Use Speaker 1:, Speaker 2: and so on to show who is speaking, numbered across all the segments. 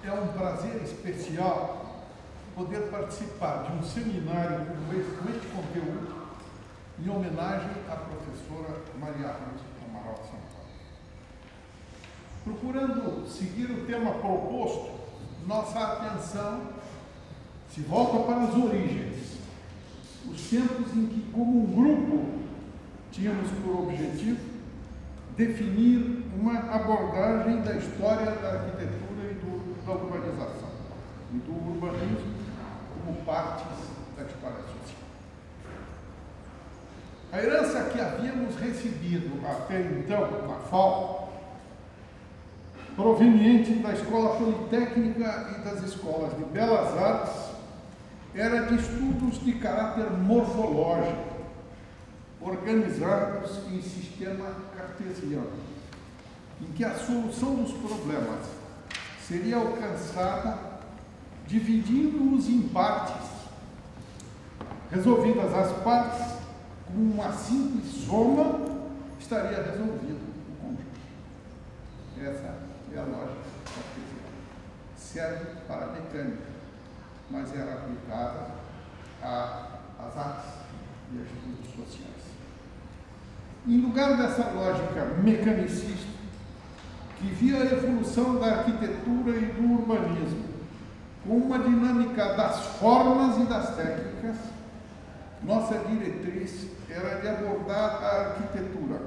Speaker 1: É um prazer especial poder participar de um seminário com este conteúdo em homenagem à professora Maria Ruth Amaral Sampaio. Procurando seguir o tema proposto, nossa atenção se volta para as origens, os tempos em que, como um grupo, tínhamos por objetivo definir uma abordagem da história da arquitetura e da urbanização e do urbanismo como partes da história social. A herança que havíamos recebido até então na FAO, proveniente da Escola Politécnica e das escolas de Belas Artes, era de estudos de caráter morfológico, organizados em sistema cartesiano, em que a solução dos problemas seria alcançada dividindo-os em partes, resolvidas as partes, com uma simples soma, estaria resolvido o conjunto. Essa é a lógica cartesiana. Serve para a mecânica, mas era aplicada às artes e aos estudos sociais. Em lugar dessa lógica mecanicista, que via a evolução da arquitetura e do urbanismo com uma dinâmica das formas e das técnicas, nossa diretriz era de abordar a arquitetura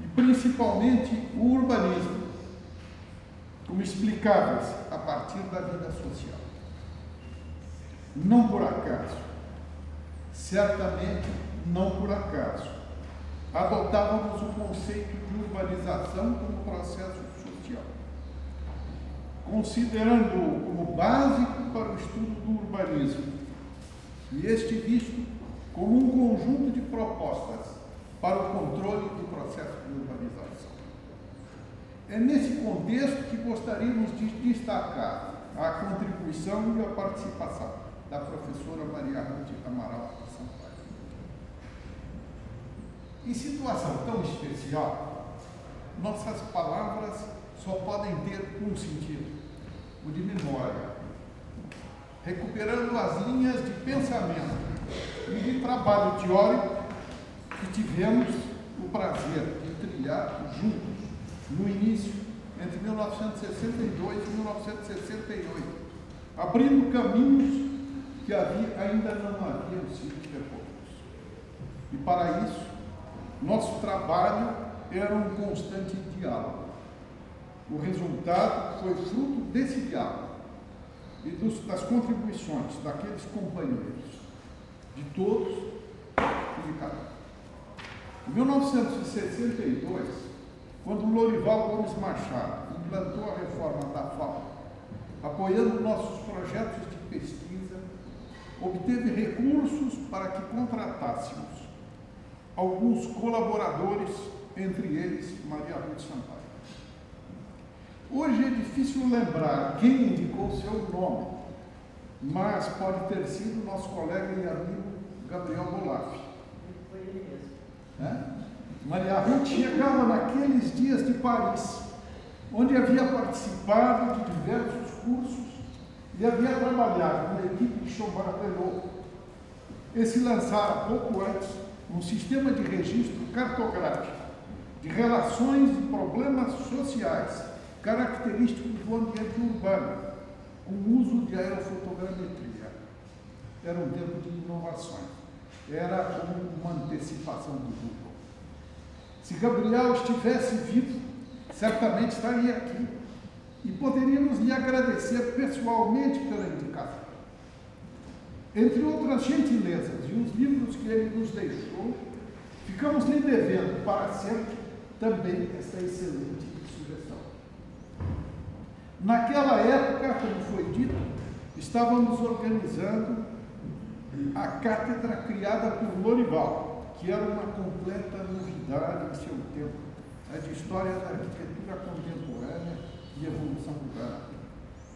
Speaker 1: e, principalmente, o urbanismo como explicáveis a partir da vida social. Não por acaso, certamente não por acaso, adotávamos o conceito de urbanização como processo social, considerando-o como básico para o estudo do urbanismo, e este visto como um conjunto de propostas para o controle do processo de urbanização. É nesse contexto que gostaríamos de destacar a contribuição e a participação da professora Maria Ruth Amaral Sampaio. Em situação tão especial, nossas palavras só podem ter um sentido, o de memória, recuperando as linhas de pensamento e de trabalho teórico que tivemos o prazer de trilhar juntos no início, entre 1962 e 1968, abrindo caminhos que ainda não haviam sido percorridos. E para isso, nosso trabalho era um constante diálogo. O resultado foi fruto desse diálogo e das contribuições daqueles companheiros, de todos e de cada um. Em 1962, quando Lorival Gomes Machado implantou a reforma da FAO, apoiando nossos projetos de pesquisa, obteve recursos para que contratássemos alguns colaboradores, entre eles Maria Ruth Sampaio. Hoje é difícil lembrar quem indicou seu nome, mas pode ter sido nosso colega e amigo Gabriel Bolaf.
Speaker 2: Foi ele mesmo.
Speaker 1: Maria Ruth chegava naqueles dias de Paris, onde havia participado de diversos cursos e havia trabalhado com a equipe de Chauvat-Renault. Esse lançara pouco antes um sistema de registro cartográfico de relações e problemas sociais característicos do ambiente urbano, com o uso de aerofotogrametria. Era um tempo de inovações. Era como uma antecipação do Google. Se Gabriel estivesse vivo, certamente estaria aqui e poderíamos lhe agradecer pessoalmente pela indicação. Entre outras gentilezas e os livros que ele nos deixou, ficamos lhe devendo para sempre também essa excelente sugestão. Naquela época, como foi dito, estávamos organizando a cátedra criada por Lorival, que era uma completa novidade em seu tempo, a de História da Arquitetura Contemporânea e Evolução Urbana.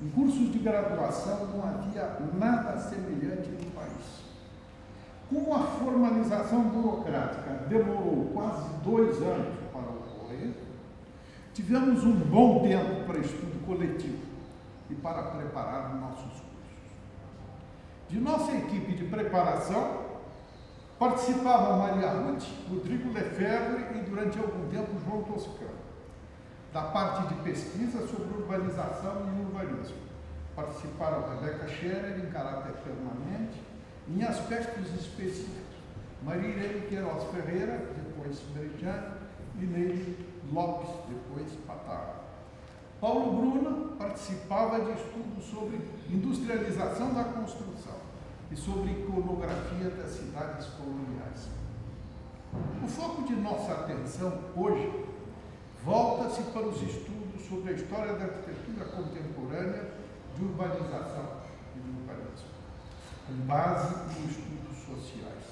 Speaker 1: Em cursos de graduação não havia nada semelhante no país. Como a formalização burocrática demorou quase 2 anos para ocorrer, tivemos um bom tempo para estudo coletivo, e para preparar nossos cursos. De nossa equipe de preparação, participavam Maria Ruth, Rodrigo Lefebvre e, durante algum tempo, João Toscano. Da parte de pesquisa sobre urbanização e urbanismo, participaram Rebeca Scherer, em caráter permanente, em aspectos específicos, Maria Irene Queiroz Ferreira, depois Meridiane, e Neide Lopes, depois Patar. Paulo Bruna participava de estudos sobre industrialização da construção e sobre iconografia das cidades coloniais. O foco de nossa atenção hoje volta-se para os estudos sobre a história da arquitetura contemporânea de urbanização e de urbanismo, com base em estudos sociais.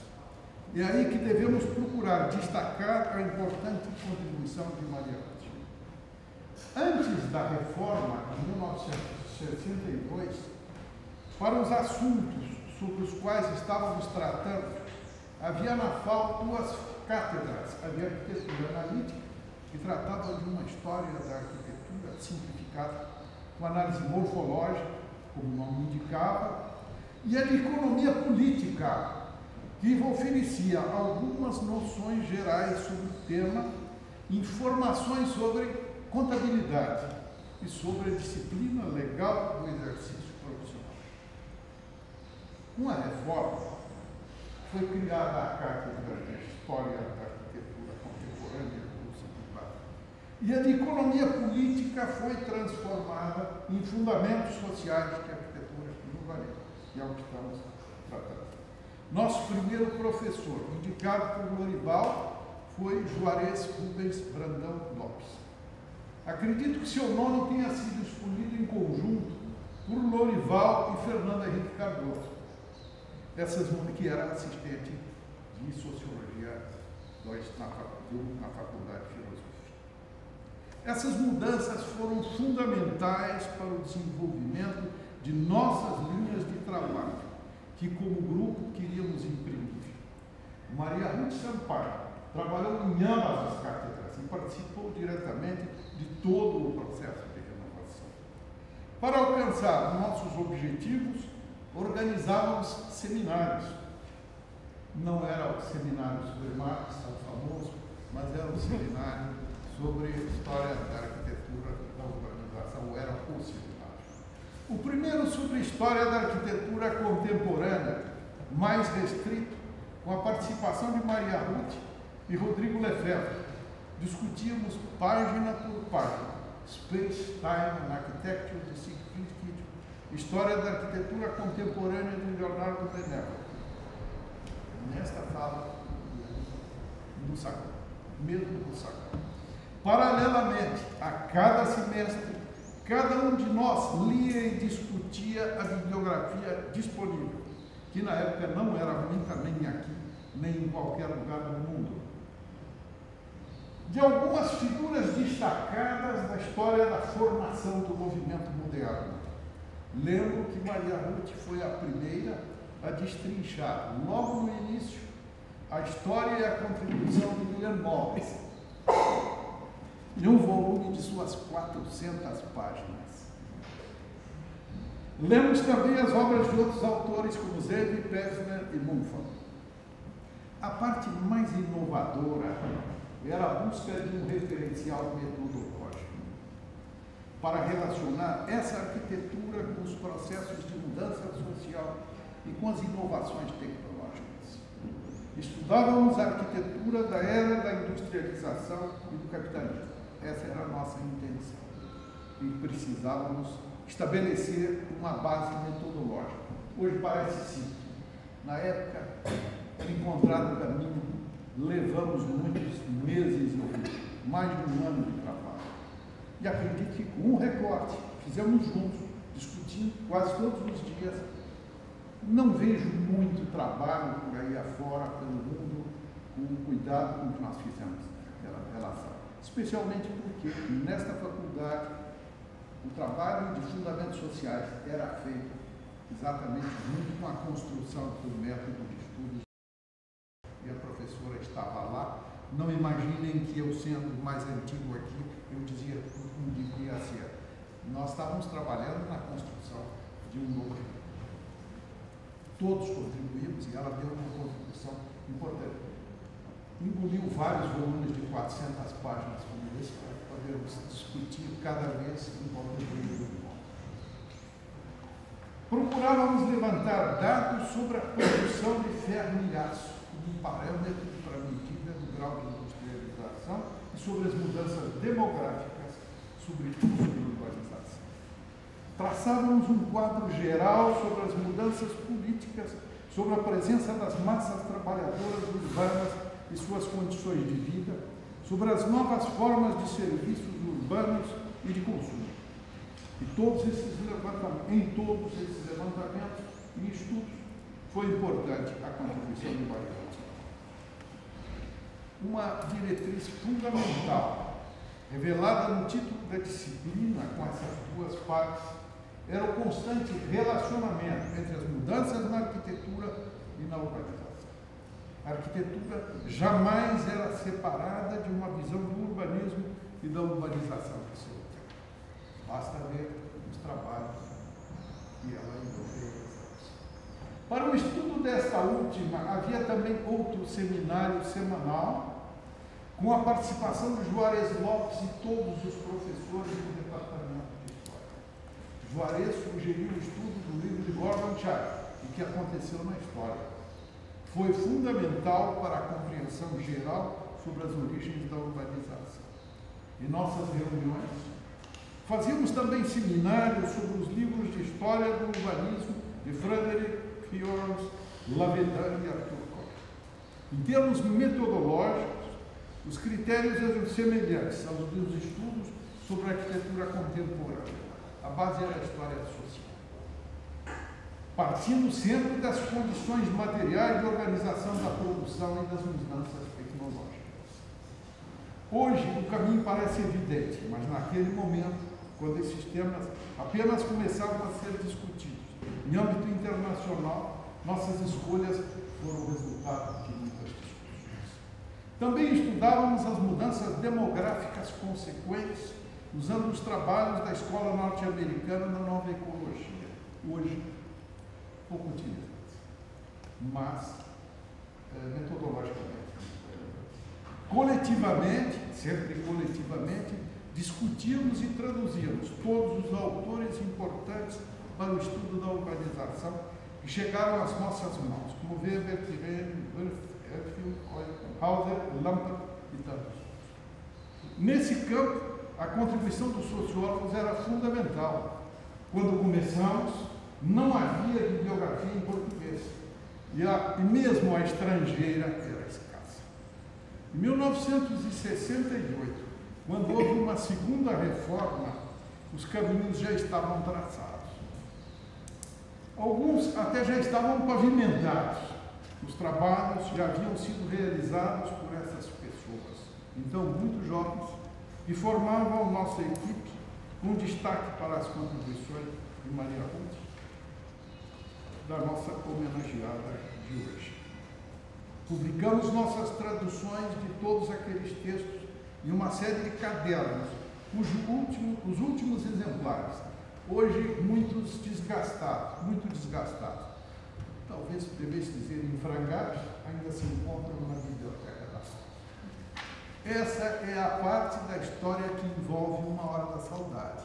Speaker 1: É aí que devemos procurar destacar a importante contribuição de Maria Ruth. Antes da reforma, em 1962, para os assuntos sobre os quais estávamos tratando, havia na FAO 2 cátedras, a de arquitetura analítica, que tratava de uma história da arquitetura simplificada, com análise morfológica, como o nome indicava, e a de economia política, que oferecia algumas noções gerais sobre o tema, informações sobre contabilidade e sobre a disciplina legal do exercício profissional. Com a reforma, foi criada a Cátedra de História da Arquitetura Contemporânea do Cipibá, e a de Economia Política foi transformada em Fundamentos Sociais de Arquitetura e Urbanismo, que é o que estamos tratando. Nosso primeiro professor, indicado por Lorival, foi Juarez Rubens Brandão Lopes. Acredito que seu nome tenha sido escolhido em conjunto por Lorival e Fernando Henrique Cardoso, que era assistente de Sociologia na Faculdade de Filosofia. Essas mudanças foram fundamentais para o desenvolvimento de nossas linhas de trabalho, que como grupo queríamos imprimir. Maria Ruth Sampaio trabalhou em ambas as cátedras e participou diretamente de todo o processo de renovação. Para alcançar nossos objetivos, organizávamos seminários. Não era o seminário sobre Marx, tão famoso, mas era um seminário sobre história da arquitetura da urbanização, ou era o seminário. O primeiro sobre história da arquitetura contemporânea, mais restrito, com a participação de Maria Ruth e Rodrigo Lefebvre. Discutíamos página por página, Space, Time and Architecture de Siegfried Kittel, História da Arquitetura Contemporânea de Leonardo Benevolo. Nesta sala do Sacão, mesmo do Sacão. Paralelamente, a cada semestre, cada um de nós lia e discutia a bibliografia disponível, que na época não era muita, nem aqui, nem em qualquer lugar do mundo. De algumas figuras destacadas da história da formação do movimento moderno. Lembro que Maria Ruth foi a primeira a destrinchar, logo no início, a história e a contribuição de William Morris, em um volume de suas 400 páginas. Lemos também as obras de outros autores, como Zev, Pevsner e Mumford. A parte mais inovadora era a busca de um referencial metodológico para relacionar essa arquitetura com os processos de mudança social e com as inovações tecnológicas. Estudávamos a arquitetura da era da industrialização e do capitalismo. Essa era a nossa intenção. E precisávamos estabelecer uma base metodológica. Hoje parece simples. Na época, para encontrar o caminho, levamos muitos meses, mais de um ano de trabalho. E acredito que com um recorte, fizemos juntos, discutindo quase todos os dias. Não vejo muito trabalho por aí afora, pelo mundo, com o cuidado com que nós fizemos aquela relação. Especialmente porque, nesta faculdade, o trabalho de fundamentos sociais era feito exatamente junto com a construção do método de estudos. E a professora estava lá. Não imaginem que eu, sendo mais antigo aqui, eu dizia tudo como devia ser. Nós estávamos trabalhando na construção de um novo reino. Todos contribuímos e ela deu uma contribuição importante. Engoliu vários volumes de 400 páginas como esse para podermos discutir cada vez um contribuir do modo. Procurávamos levantar dados sobre a produção de ferro e aço como um parâmetro para a medida do grau de industrialização e sobre as mudanças demográficas, sobretudo sobre a urbanização. Traçávamos um quadro geral sobre as mudanças políticas, sobre a presença das massas trabalhadoras urbanas e suas condições de vida, sobre as novas formas de serviços urbanos e de consumo. E em todos esses levantamentos e estudos foi importante a contribuição do Barreto. Uma diretriz fundamental, revelada no título da disciplina com essas duas partes, era o constante relacionamento entre as mudanças na arquitetura e na urbanização. A arquitetura jamais era separada de uma visão do urbanismo e da urbanização do seu tempo. Basta ver os trabalhos que ela envolveu. Para o estudo desta última, havia também outro seminário semanal, com a participação de Juarez Lopes e todos os professores do departamento de História. Juarez sugeriu o estudo do livro de Gordon Char, o que aconteceu na história. Foi fundamental para a compreensão geral sobre as origens da urbanização. Em nossas reuniões, fazíamos também seminários sobre os livros de história do urbanismo de Frederick Fiorens, Lavedan e Arthur Koch. Em termos metodológicos, os critérios eram semelhantes aos dos estudos sobre a arquitetura contemporânea. A base era a história social. Partindo sempre das condições materiais de organização da produção e das mudanças tecnológicas. Hoje, o caminho parece evidente, mas naquele momento, quando esses temas apenas começavam a ser discutidos em âmbito internacional, nossas escolhas foram resultado de muitas discussões. Também estudávamos as mudanças demográficas consequentes, usando os trabalhos da escola norte-americana na nova ecologia. Hoje, pouco utilizados, mas metodologicamente. Coletivamente, sempre coletivamente, discutíamos e traduzíamos todos os autores importantes para o estudo da urbanização que chegaram às nossas mãos, como Weber, Turenne, Erfield, Hauser, Lampert e tantos. Nesse campo, a contribuição dos sociólogos era fundamental. Quando começamos, não havia bibliografia em português, e mesmo a estrangeira era escassa. Em 1968, quando houve uma segunda reforma, os caminhos já estavam traçados. Alguns até já estavam pavimentados. Os trabalhos já haviam sido realizados por essas pessoas, então muito jovens, e formavam nossa equipe, com destaque para as contribuições de Maria Ruth, da nossa homenageada de hoje. Publicamos nossas traduções de todos aqueles textos em uma série de cadernos, os últimos exemplares, hoje muito desgastados, talvez devesse dizer em frangalhos, ainda se encontram na biblioteca da FAO. Essa é a parte da história que envolve Uma Hora da Saudade,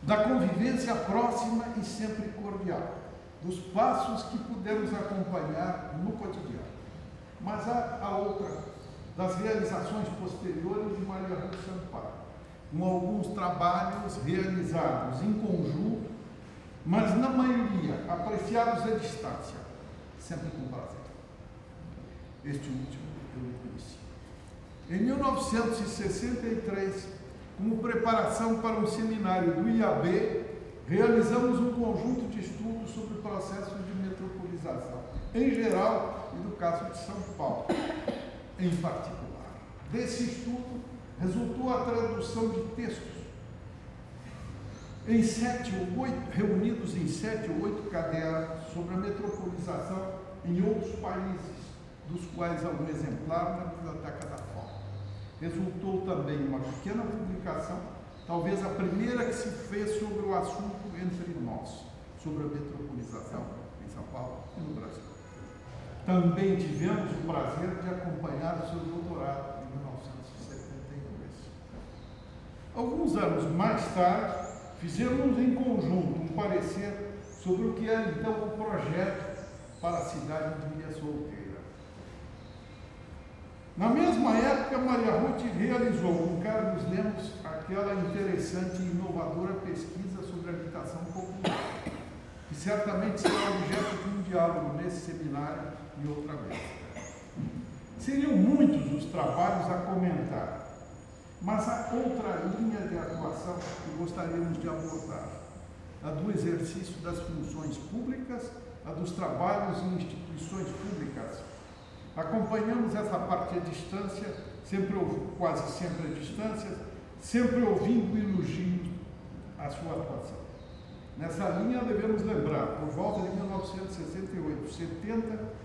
Speaker 1: da convivência próxima e sempre cordial, dos passos que pudemos acompanhar no cotidiano. Mas há a outra, das realizações posteriores de Maria Ruth Sampaio, com alguns trabalhos realizados em conjunto, mas na maioria apreciados à distância, sempre com prazer. Este último eu não conheci. Em 1963, como preparação para um seminário do IAB, realizamos um conjunto de estudos sobre processos de metropolização, em geral, e do caso de São Paulo, em particular. Desse estudo, resultou a tradução de textos reunidos em 7 ou 8 cadernos sobre a metropolização em outros países, dos quais algum exemplar na biblioteca da FAO. Resultou também uma pequena publicação talvez a primeira que se fez sobre o assunto entre nós, sobre a metropolização em São Paulo e no Brasil. Também tivemos o prazer de acompanhar o seu doutorado em 1972. Alguns anos mais tarde, fizemos em conjunto um parecer sobre o que era então o projeto para a cidade de Ilha Solteira. Na mesma época, Maria Ruth realizou com Carlos Lemos aquela interessante e inovadora pesquisa sobre habitação popular, que certamente será objeto de um diálogo nesse seminário e outra vez. Seriam muitos os trabalhos a comentar, mas há outra linha de atuação que gostaríamos de abordar, a do exercício das funções públicas, a dos trabalhos em instituições públicas. Acompanhamos essa parte à distância, quase sempre à distância, sempre ouvindo elogios à sua atuação. Nessa linha, devemos lembrar, por volta de 1968, 70,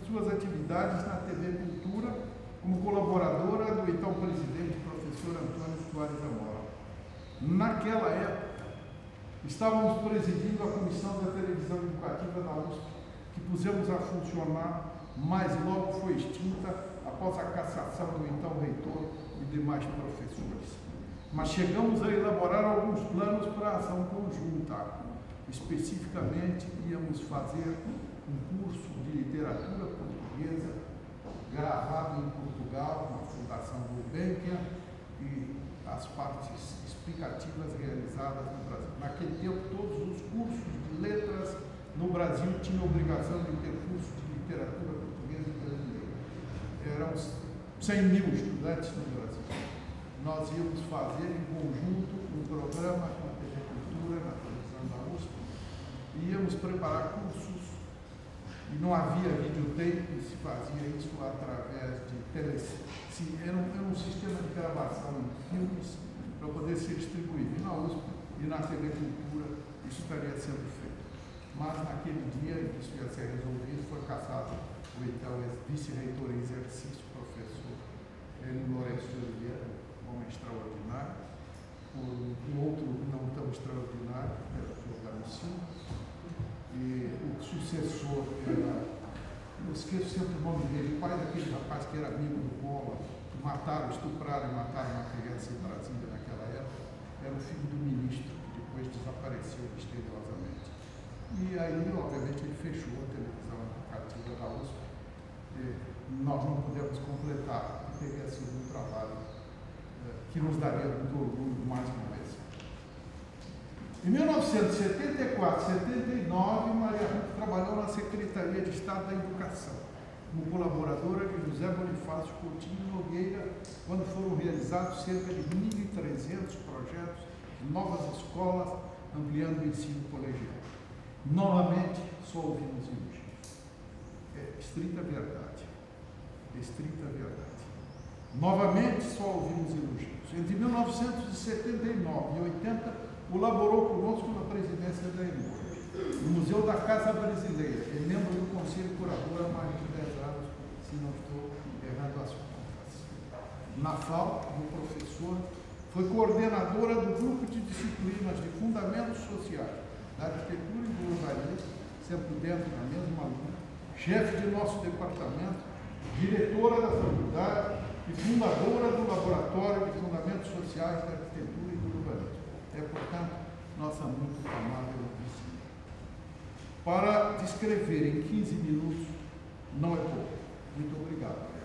Speaker 1: suas atividades na TV Cultura, como colaboradora do então presidente, professor Antônio Soares Amora. Naquela época, estávamos presidindo a Comissão da Televisão Educativa da USP, que pusemos a funcionar, mas logo foi extinta após a cassação do então reitor e demais professores. Mas chegamos a elaborar alguns planos para a ação conjunta. Especificamente, íamos fazer um curso de literatura portuguesa gravado em Portugal, na Fundação Gulbenkian, e as partes explicativas realizadas no Brasil. Naquele tempo, todos os cursos de letras no Brasil tinham obrigação de ter curso de literatura portuguesa e brasileira. Eram 100 mil estudantes no Brasil. Nós íamos fazer em conjunto um programa com a TV Cultura, na televisão da USP, e íamos preparar cursos, e não havia videotape, se fazia isso através de era um sistema de gravação em filmes para poder ser distribuído. E na USP e na TV Cultura isso estaria sendo feito. Mas naquele dia em que isso ia ser resolvido, foi cassado o então vice-reitor em exercício, professor Lourenço de Oliveira, um homem extraordinário, o outro não tão extraordinário, que era o senhor Garocinho, e o sucessor era, eu esqueço sempre o nome dele, o pai daquele rapaz que era amigo do Collor, que estupraram e mataram uma criança em Brasília naquela época, era o filho do ministro, que depois desapareceu misteriosamente. E aí, obviamente, ele fechou a televisão educativa da USP. Nós não pudemos completar, porque teria sido um trabalho que nos daria muito orgulho mais uma vez. Em 1974, 79, Maria Ruth trabalhou na Secretaria de Estado da Educação, como colaboradora de José Bonifácio Coutinho Nogueira, quando foram realizados cerca de 1.300 projetos de novas escolas, ampliando o ensino colegial. Novamente, só ouvimos elogios. É estrita verdade. Estrita verdade. Novamente, só ouvimos elogios. Entre 1979 e 80, colaborou conosco na presidência da EMOR, no Museu da Casa Brasileira, é membro do Conselho Curador há mais de 10 anos, se não estou errando as contas. Na FAO, como professor, foi coordenadora do grupo de disciplinas de Fundamentos Sociais, da Arquitetura e do Urbanismo, sempre dentro da mesma linha, chefe de nosso departamento, diretora da faculdade e fundadora do Laboratório de Fundamentos Sociais da Arquitetura e do Urbanismo. É, portanto, nossa muito amável vizinha. Para descrever em 15 minutos, não é pouco. Muito obrigado.